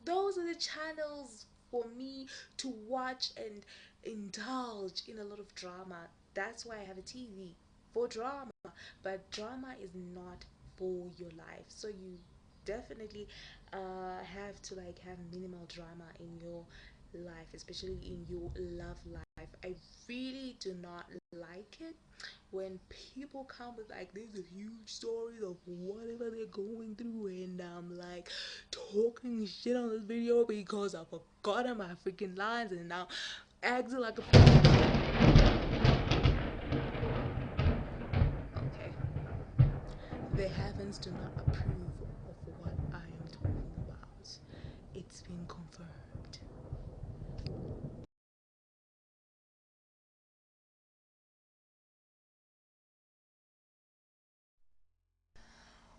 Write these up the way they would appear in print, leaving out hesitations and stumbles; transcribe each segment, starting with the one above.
Those are the channels for me to watch and indulge in a lot of drama. That's why I have a TV, for drama. But drama is not for your life. So you definitely have to like have minimal drama in your life, especially in your love life. I really do not like it when people come with like these huge stories of whatever they're going through, and I'm like talking shit on this video because I forgot my freaking lines and now acting like a okay. The heavens do not approve of what I am talking about. It's been confirmed.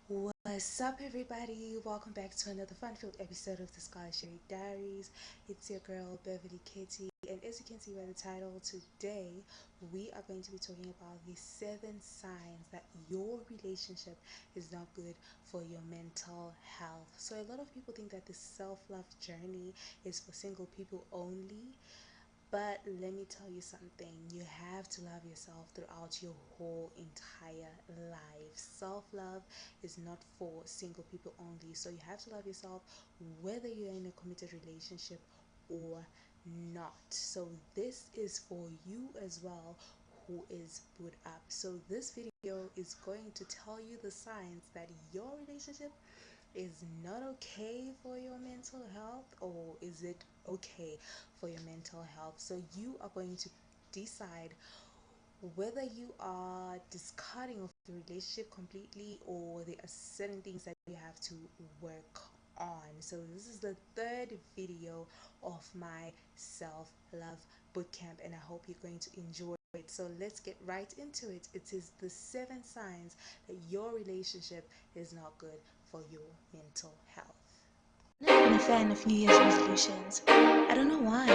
What's up, everybody? Welcome back to another fun-filled episode of the Scholarship Diaries. It's your girl Beverly Kitty, and as you can see by the title, today we are going to be talking about the 7 signs that your relationship is not good for your mental health. So a lot of people think that the self-love journey is for single people only, but let me tell you something. You have to love yourself throughout your whole entire life. Self love is not for single people only. So you have to love yourself whether you're in a committed relationship or not. So this is for you as well who is boot up. So this video is going to tell you the signs that your relationship is not okay for your mental health, or is it okay for your mental health. So you are going to decide whether you are discarding of the relationship completely, or there are certain things that you have to work on. So this is the third video of my self-love bootcamp, and I hope you're going to enjoy it. So let's get right into it. It is the 7 signs that your relationship is not good for your mental health. I've been a fan of New Year's resolutions. I don't know why.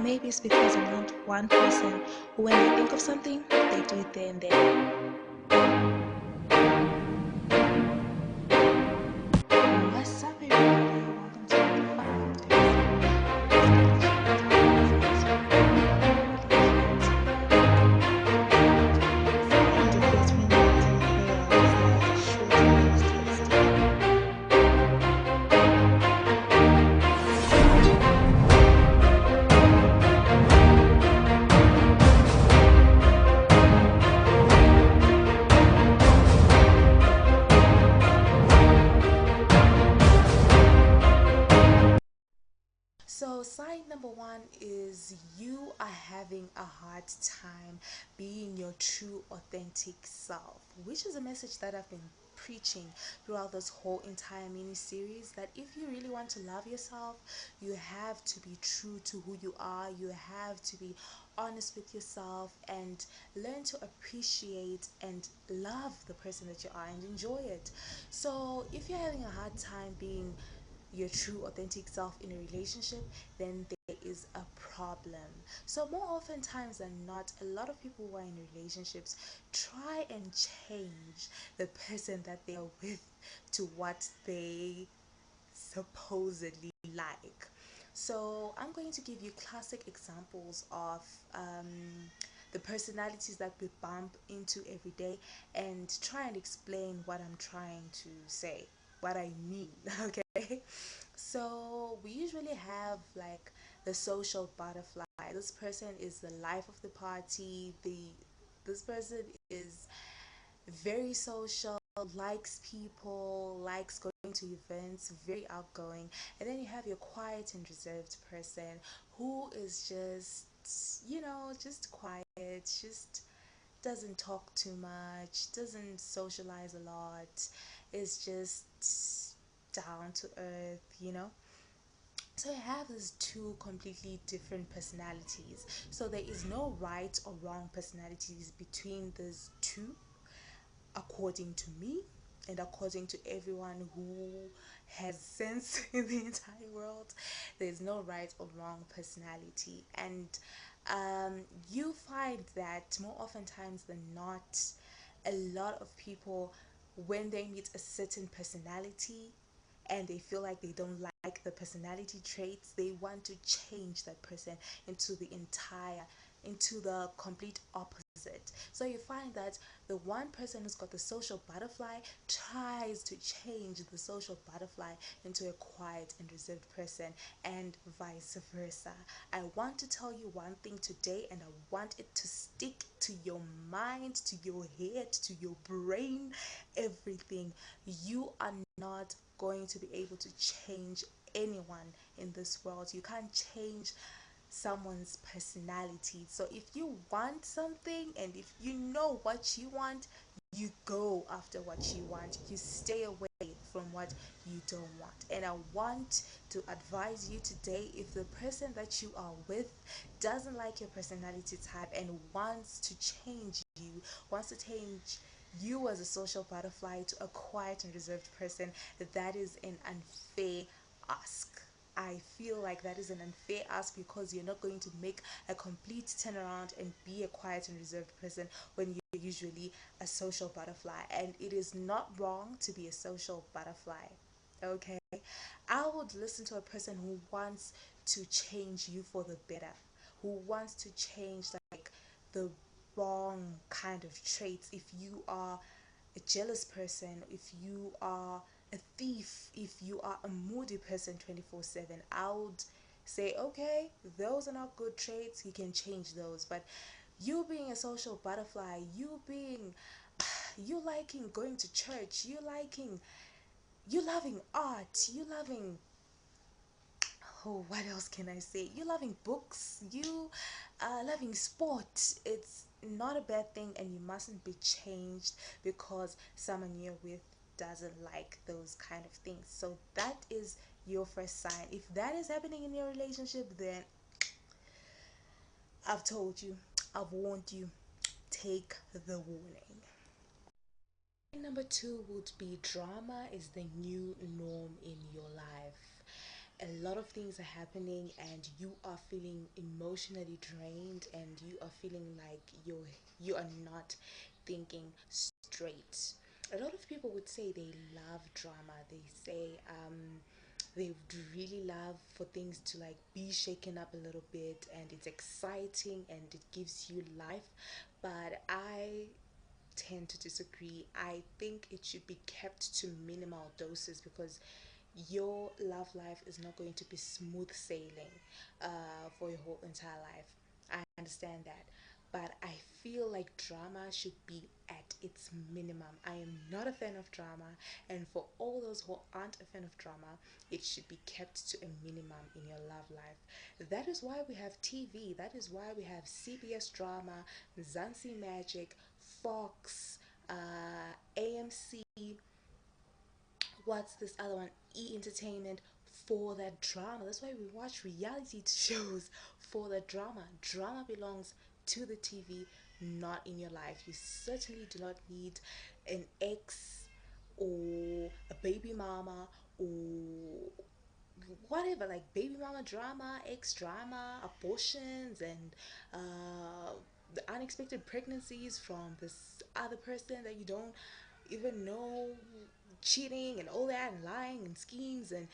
Maybe it's because I'm not one person who, when they think of something, they do it there and then. What's up, everybody? Welcome to the fun-filled And it gets me nice and chaos like a short and tasty. So, sign number one is you are having a hard time being your true, authentic self, which is a message that I've been preaching throughout this whole entire mini series. That if you really want to love yourself, you have to be true to who you are, you have to be honest with yourself, and learn to appreciate and love the person that you are and enjoy it. So, if you're having a hard time being your true authentic self in a relationship, then there is a problem. So more often times than not, a lot of people who are in relationships try and change the person that they are with to what they supposedly like. So I'm going to give you classic examples of the personalities that we bump into every day, and try and explain what I'm trying to say, what I mean. Okay, so we usually have like the social butterfly. This person is the life of the party. This person is very social, likes people, likes going to events, very outgoing. And then you have your quiet and reserved person who is just, just quiet, just doesn't talk too much, doesn't socialize a lot, is just down to earth. So I have these two completely different personalities. So there is no right or wrong personalities between these two, according to me and according to everyone who has sense in the entire world. There's no right or wrong personality, and you find that more oftentimes than not, a lot of people, when they meet a certain personality and they feel like they don't like the personality traits, they want to change that person into the complete opposite. So you find that the one person who's got the social butterfly tries to change the social butterfly into a quiet and reserved person, and vice versa. I want to tell you one thing today, and I want it to stick to your mind, to your head, to your brain, everything. You are not going to be able to change anyone in this world. You can't change someone's personality. So if you want something and if you know what you want, you go after what you want. You stay away from what you don't want. And I want to advise you today, if the person that you are with doesn't like your personality type and wants to change you, wants to change you as a social butterfly to a quiet and reserved person, that is an unfair ask. I feel like that is an unfair ask, because you're not going to make a complete turnaround and be a quiet and reserved person when you're usually a social butterfly. And it is not wrong to be a social butterfly. Okay? I would listen to a person who wants to change you for the better, who wants to change like the wrong kind of traits. If you are a jealous person, if you are a thief, if you are a moody person 24/7, I would say, okay, those are not good traits, you can change those. But you being a social butterfly, you liking going to church, you loving art, you loving, oh, what else can I say? You loving books, you loving sport. It's not a bad thing, and you mustn't be changed because someone you're with doesn't like those kind of things. So that is your first sign. If that is happening in your relationship, then I've told you, I've warned you, take the warning. Number two would be drama is the new norm in your life. A lot of things are happening and you are feeling emotionally drained, and you are feeling like you are not thinking straight. A lot of people would say they love drama. They say they would really love for things to like be shaken up a little bit, and it's exciting and it gives you life. But I tend to disagree. I think it should be kept to minimal doses, because your love life is not going to be smooth sailing for your whole entire life. I understand that. But I feel like drama should be at its minimum. I am not a fan of drama, and for all those who aren't a fan of drama, it should be kept to a minimum in your love life. That is why we have TV, that is why we have CBS drama, Zansi Magic, Fox, AMC, what's this other one, E Entertainment, for that drama. That's why we watch reality shows, for the drama. Drama belongs to the TV, not in your life. You certainly do not need an ex or a baby mama or whatever, like baby mama drama, ex drama, abortions, and the unexpected pregnancies from this other person that you don't even know, cheating and all that, and lying and schemes and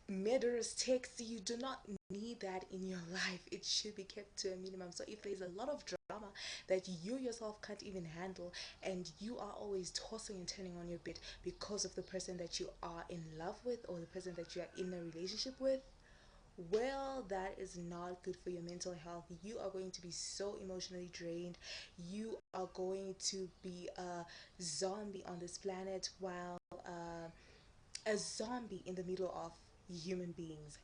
murderous texts. You do not need that in your life. It should be kept to a minimum. So if there's a lot of drama that you yourself can't even handle, and you are always tossing and turning on your bed because of the person that you are in love with or the person that you are in a relationship with, well, that is not good for your mental health. You are going to be so emotionally drained. You are going to be a zombie on this planet, while a zombie in the middle of human beings.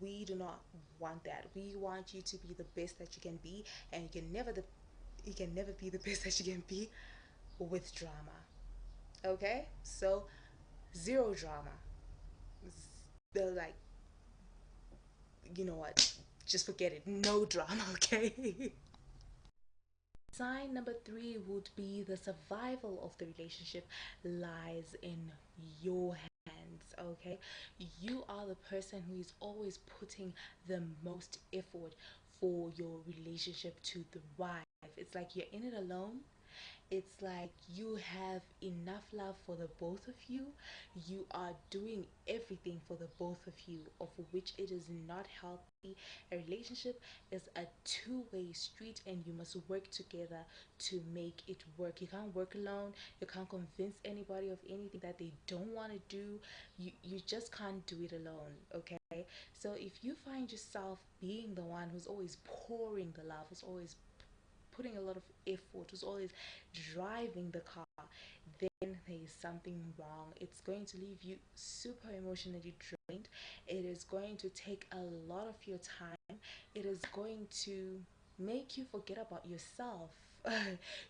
We do not want that. We want you to be the best that you can be, and you can never be the best that you can be with drama. Okay? So zero drama. They're like, you know what? Just forget it. No drama, okay? Sign number three would be the survival of the relationship lies in your hands, okay? You are the person who is always putting the most effort for your relationship to thrive. It's like you're in it alone, It's like you have enough love for the both of you. You are doing everything for the both of you, of which it is not healthy. A relationship is a two-way street, and you must work together to make it work. You can't work alone. You can't convince anybody of anything that they don't want to do. You just can't do it alone, okay? So if you find yourself being the one who's always pouring the love, who's always putting a lot of effort, who's always driving the car, then there is something wrong. It's going to leave you super emotionally drained. It is going to take a lot of your time. It is going to make you forget about yourself.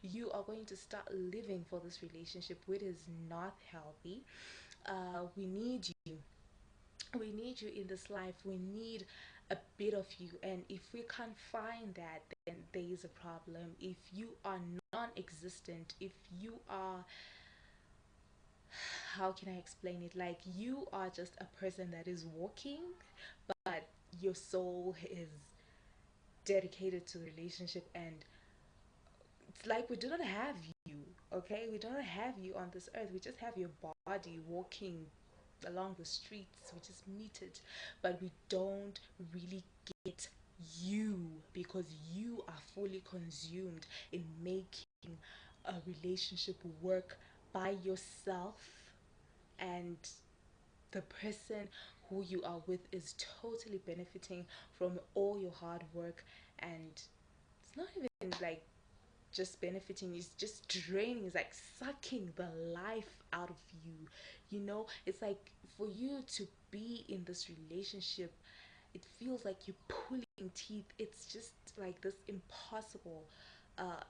You are going to start living for this relationship, which is not healthy. We need you. We need you in this life. We need a bit of you, and if we can't find that, then there is a problem. If you are non-existent, if you are, how can I explain it, like you are just a person that is walking, but your soul is dedicated to the relationship, and it's like we do not have you. Okay, we don't have you on this earth. We just have your body walking along the streets. We just meet it, but we don't really get you, because you are fully consumed in making a relationship work by yourself, and the person who you are with is totally benefiting from all your hard work. And it's not even like just benefiting, it's just draining, it's like sucking the life out of you. You know, it's like for you to be in this relationship, it feels like you're pulling teeth. It's just like this impossible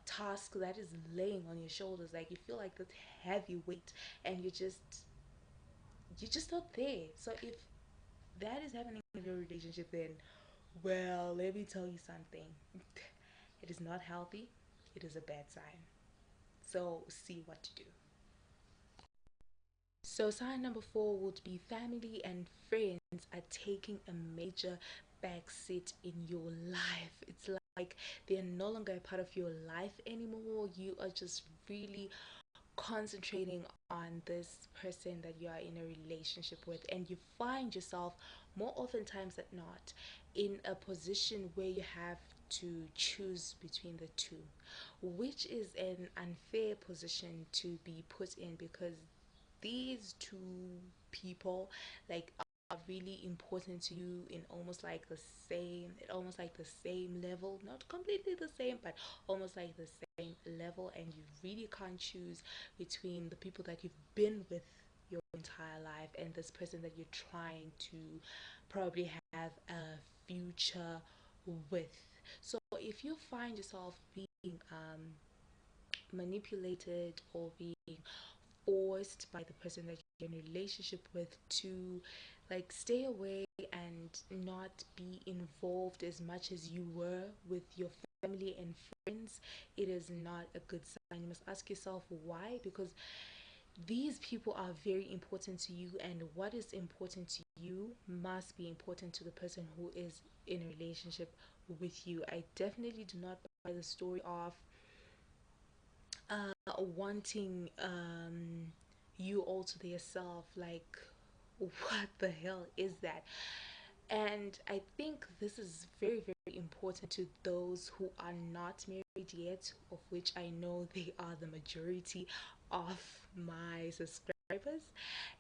task that is laying on your shoulders. Like you feel like this heavy weight, and you're just not there. So if that is happening in your relationship, then well, let me tell you something. It is not healthy. It is a bad sign. So see what to do. So sign number 4 would be family and friends are taking a major backseat in your life. It's like they're no longer a part of your life anymore. You are just really concentrating on this person that you are in a relationship with, and you find yourself more oftentimes than not in a position where you have to choose between the two, which is an unfair position to be put in, because these two people like are really important to you in almost like the same level, not completely the same, but almost like the same level, and you really can't choose between the people that you've been with your entire life and this person that you're trying to probably have a future with. So if you find yourself being manipulated or being forced by the person that you're in a relationship with to like stay away and not be involved as much as you were with your family and friends, it is not a good sign. You must ask yourself why, because these people are very important to you, and what is important to you must be important to the person who is in a relationship with you. I definitely do not buy the story of wanting you all to yourself. Like, what the hell is that? And I think this is very, very important to those who are not married yet, of which I know they are the majority of my subscribers.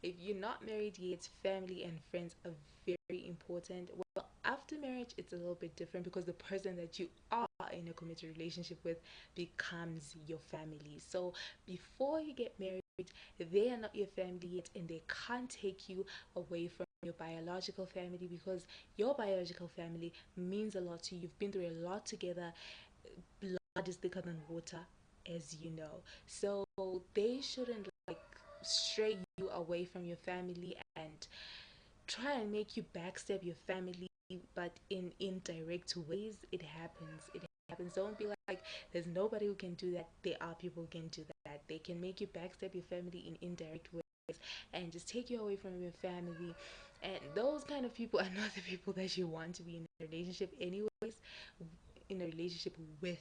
If you're not married yet, family and friends are very important. Well, after marriage, it's a little bit different, because the person that you are in a committed relationship with becomes your family. So before you get married, they are not your family yet, and they can't take you away from your biological family, because your biological family means a lot to you. You've been through a lot together. Blood is thicker than water, as you know. So they shouldn't like stray you away from your family and try and make you backstab your family, but in indirect ways. It happens. It happens. Don't be like, there's nobody who can do that. There are people who can do that. They can make you backstab your family in indirect ways and just take you away from your family. And those kind of people are not the people that you want to be in a relationship anyways, in a relationship with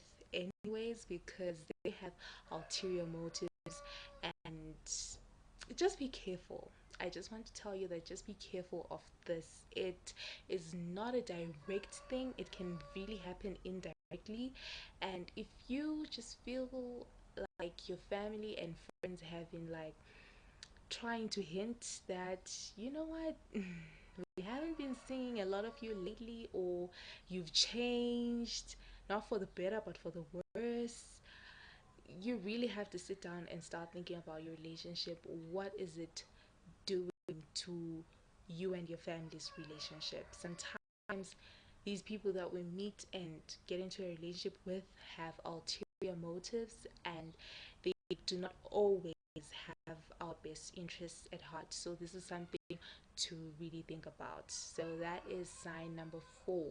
anyways because they have ulterior motives. And just be careful. I just want to tell you that just be careful of this. It is not a direct thing, it can really happen indirectly. And if you just feel like your family and friends have been like trying to hint that, you know what, we haven't been seeing a lot of you lately, or you've changed, not for the better but for the worse, you really have to sit down and start thinking about your relationship. What is it doing to you and your family's relationship? Sometimes these people that we meet and get into a relationship with have ulterior motives, and they do not always have our best interests at heart. So this is something to really think about. So that is sign number 4.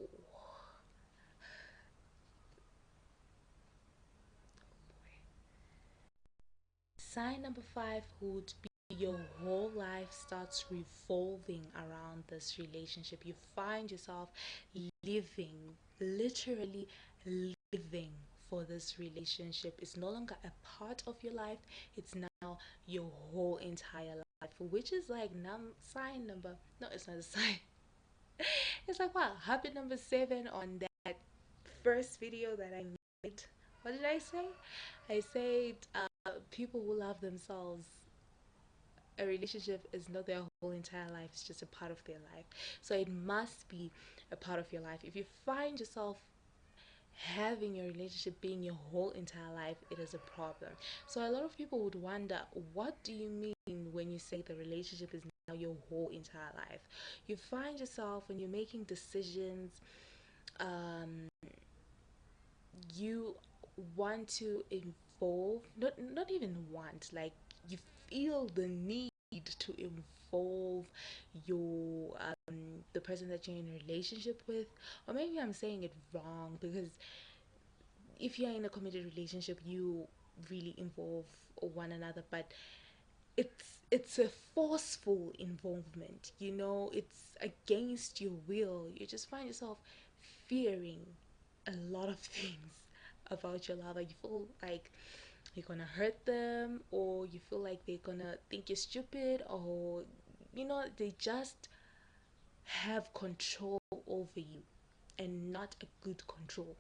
Sign number 5 would be your whole life starts revolving around this relationship. You find yourself living, literally living for this relationship. It's no longer a part of your life, it's now your whole entire life, which is like sign number, no, it's not a sign. It's like, wow, habit number 7 on that first video that I made. What did I say? I said people who love themselves, a relationship is not their whole entire life, it's just a part of their life. So it must be a part of your life. If you find yourself having your relationship being your whole entire life, it is a problem. So a lot of people would wonder, what do you mean when you say the relationship is now your whole entire life? You find yourself when you're making decisions, um, you want to involve, not even want, like you feel the need to involve your the person that you're in a relationship with. Or maybe I'm saying it wrong, because if you're in a committed relationship you really involve one another, but it's a forceful involvement, you know, it's against your will. You just find yourself fearing a lot of things about your lover. You feel like you're gonna hurt them, or you feel like they're gonna think you're stupid, or you know, they just have control over you, and not a good control.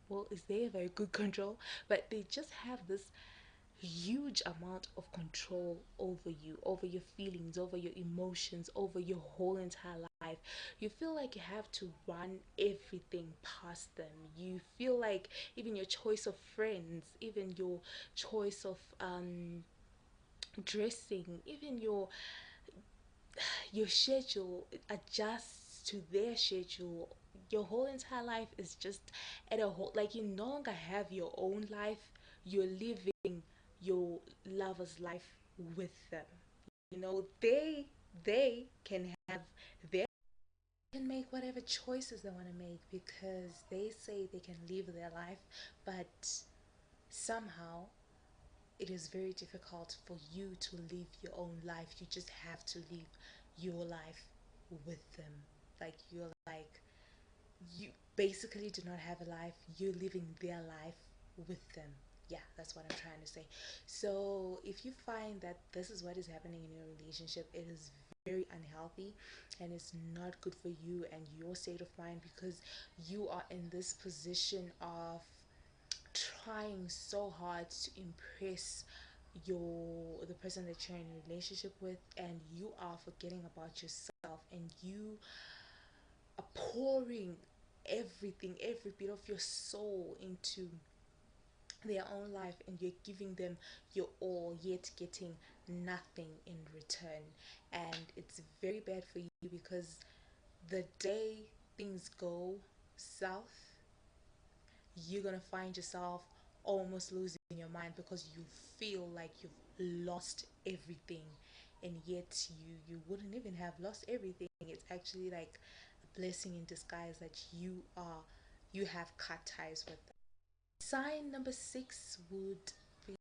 Well, is there a very good control? But they just have this huge amount of control over you, over your feelings, over your emotions, over your whole entire life. You feel like you have to run everything past them. You feel like even your choice of friends, even your choice of dressing, even your schedule adjusts to their schedule. Your whole entire life is just at a whole, like you no longer have your own life, you're living your lover's life with them. You know, they can have their, can make whatever choices they want to make because they say they can live their life, but somehow it is very difficult for you to live your own life. You just have to live your life with them. Like you're like, you basically do not have a life, you're living their life with them. Yeah, that's what I'm trying to say. So if you find that this is what is happening in your relationship, it is very unhealthy and it's not good for you and your state of mind, because you are in this position of trying so hard to impress the person that you're in a relationship with, and you are forgetting about yourself, and you are pouring everything, every bit of your soul into their own life, and you're giving them your all yet getting nothing in return. And it's very bad for you, because the day things go south, you're gonna find yourself almost losing your mind, because you feel like you've lost everything, and yet you wouldn't even have lost everything. It's actually like a blessing in disguise that you have cut ties with them. Sign number 6 would be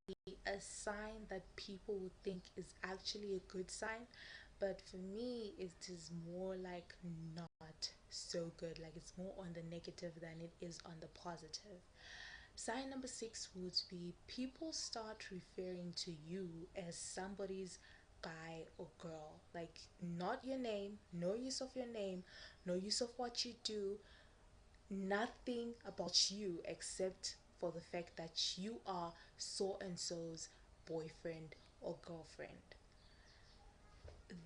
a sign that people would think is actually a good sign, but for me it is more like not so good. Like it's more on the negative than it is on the positive. Sign number six would be people start referring to you as somebody's guy or girl. Like, not your name, no use of your name, no use of what you do, nothing about you except for the fact that you are so and so's boyfriend or girlfriend.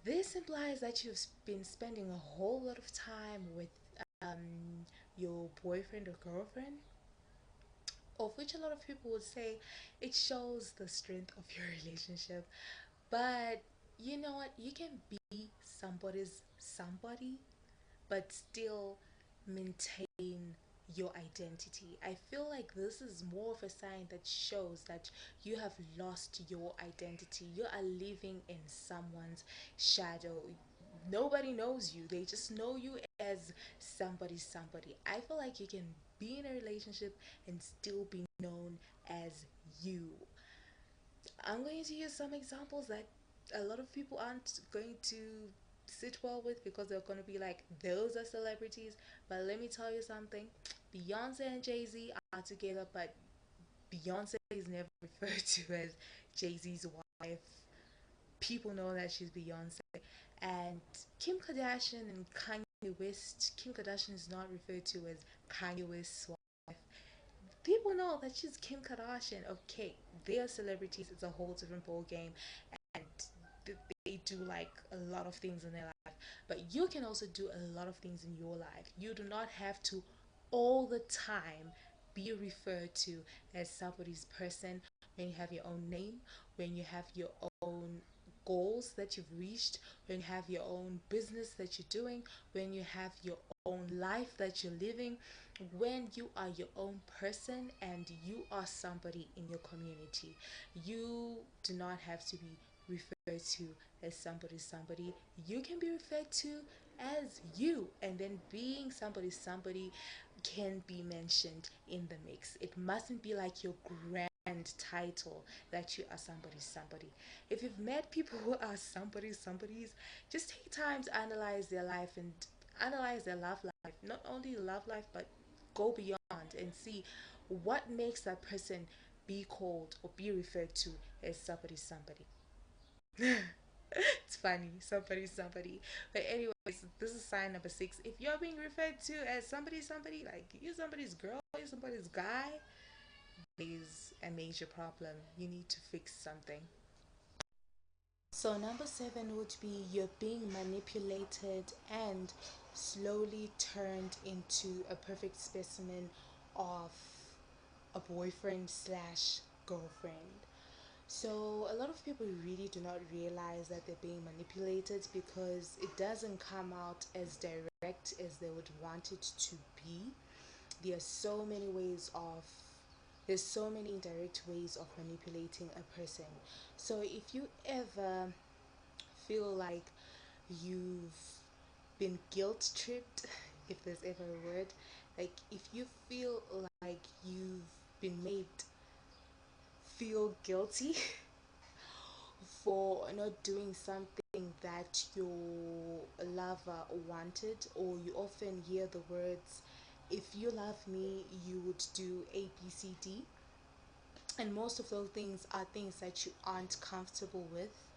This implies that you've been spending a whole lot of time with your boyfriend or girlfriend, of which a lot of people would say it shows the strength of your relationship. But you know what? You can be somebody's somebody, but still maintain your identity. I feel like this is more of a sign that shows that you have lost your identity. You are living in someone's shadow. Nobody knows you, they just know you as somebody. I feel like you can be in a relationship and still be known as you. I'm going to use some examples that a lot of people aren't going to sit well with because they're going to be like, those are celebrities. But let me tell you something, Beyonce and Jay-Z are together, but Beyonce is never referred to as Jay-Z's wife. People know that she's Beyonce. And Kim Kardashian and Kanye West, Kim Kardashian is not referred to as Kanye West's wife. People know that she's Kim Kardashian. Okay, they are celebrities, it's a whole different ball game, and they do like a lot of things in their life. But you can also do a lot of things in your life. You do not have to all the time be referred to as somebody's person when you have your own name, when you have your own goals that you've reached, when you have your own business that you're doing, when you have your own life that you're living, when you are your own person and you are somebody in your community. You do not have to be referred to as somebody. You can be referred to as you, and then being somebody can be mentioned in the mix. It mustn't be like your grand title that you are somebody. If you've met people who are somebody's, just take time to analyze their life and analyze their love life. Not only love life, but go beyond and see what makes that person be called or be referred to as somebody. It's funny, somebody. But anyways, this is sign number six. If you're being referred to as somebody, like you're somebody's girl, you're somebody's guy, is a major problem. You need to fix something. So number seven would be you're being manipulated and slowly turned into a perfect specimen of a boyfriend slash girlfriend. So a lot of people really do not realize that they're being manipulated because it doesn't come out as direct as they would want it to be. There are so many ways of there's so many indirect ways of manipulating a person. So if you ever feel like you've been guilt tripped, if there's ever a word, like if you feel like you've been made feel guilty for not doing something that your lover wanted, or you often hear the words, if you love me you would do ABCD, and most of those things are things that you aren't comfortable with,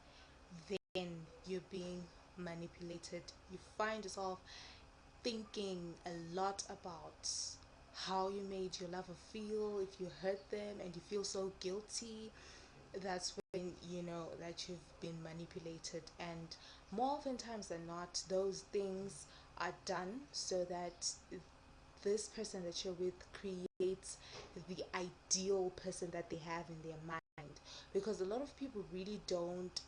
then you're being manipulated. You find yourself thinking a lot about how you made your lover feel, if you hurt them and you feel so guilty. That's when you know that you've been manipulated, and more often times than not those things are done so that this person that you're with creates the ideal person that they have in their mind, because a lot of people really don't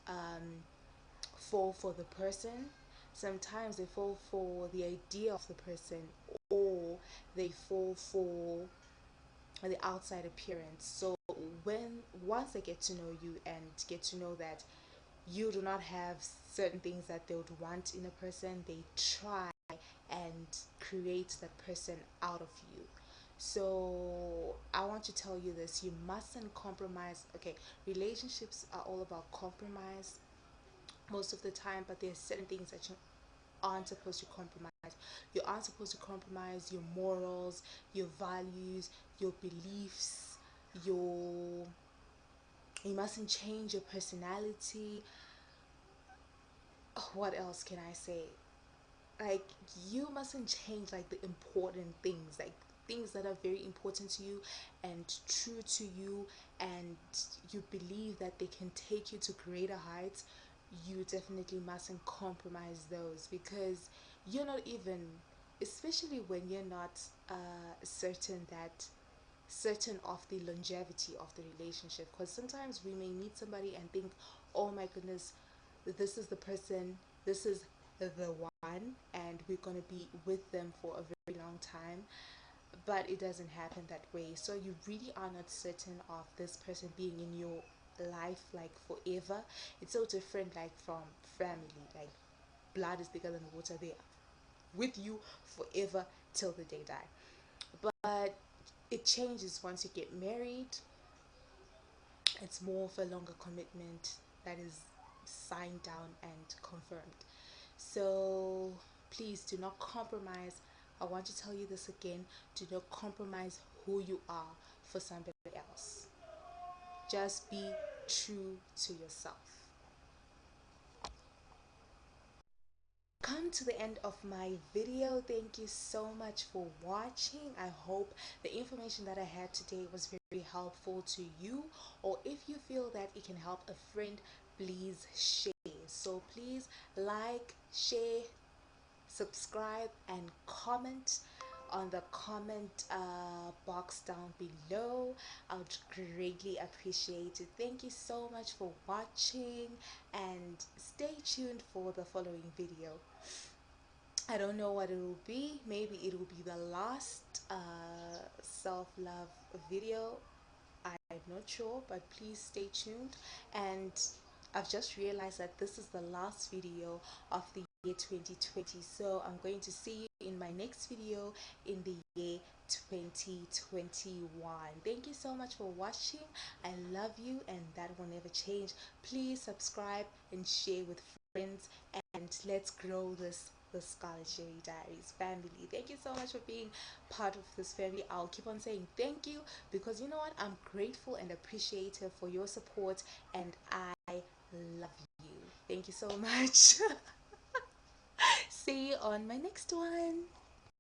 fall for the person. Sometimes they fall for the idea of the person, or they fall for the outside appearance. So when once they get to know you and get to know that you do not have certain things that they would want in a person, they try and create that person out of you. So I want to tell you this, you mustn't compromise. Okay, relationships are all about compromise most of the time, but there's certain things that aren't supposed to compromise. You aren't supposed to compromise your morals, your values, your beliefs, your you mustn't change your personality. What else can I say? Like, you mustn't change like the important things, like things that are very important to you and true to you, and you believe that they can take you to greater heights. You definitely mustn't compromise those, because you're not even, especially when you're not certain of the longevity of the relationship, because sometimes we may meet somebody and think, oh my goodness, this is the person, this is the one, and we're going to be with them for a very long time. But it doesn't happen that way. So you really are not certain of this person being in your life like forever. It's so different like from family. Like, blood is bigger than water. They are with you forever till the day die. But it changes once you get married. It's more of a longer commitment that is signed down and confirmed. So please do not compromise. I want to tell you this again: do not compromise who you are for somebody else. Just be true to yourself. Come to the end of my video. Thank you so much for watching. I hope the information that I had today was very helpful to you, or if you feel that it can help a friend, please share. So please like, share, subscribe, and comment on the comment box down below. I would greatly appreciate it. Thank you so much for watching, and stay tuned for the following video. I don't know what it will be. Maybe it will be the last self-love video. I'm not sure, but please stay tuned. And I've just realized that this is the last video of the year 2020. So I'm going to see you in my next video in the year 2021. Thank you so much for watching. I love you, and that will never change. Please subscribe and share with friends, and let's grow the Scarlet Cherry Diaries family. Thank you so much for being part of this family. I'll keep on saying thank you, because you know what? I'm grateful and appreciative for your support, and I love you. Thank you so much. See you on my next one.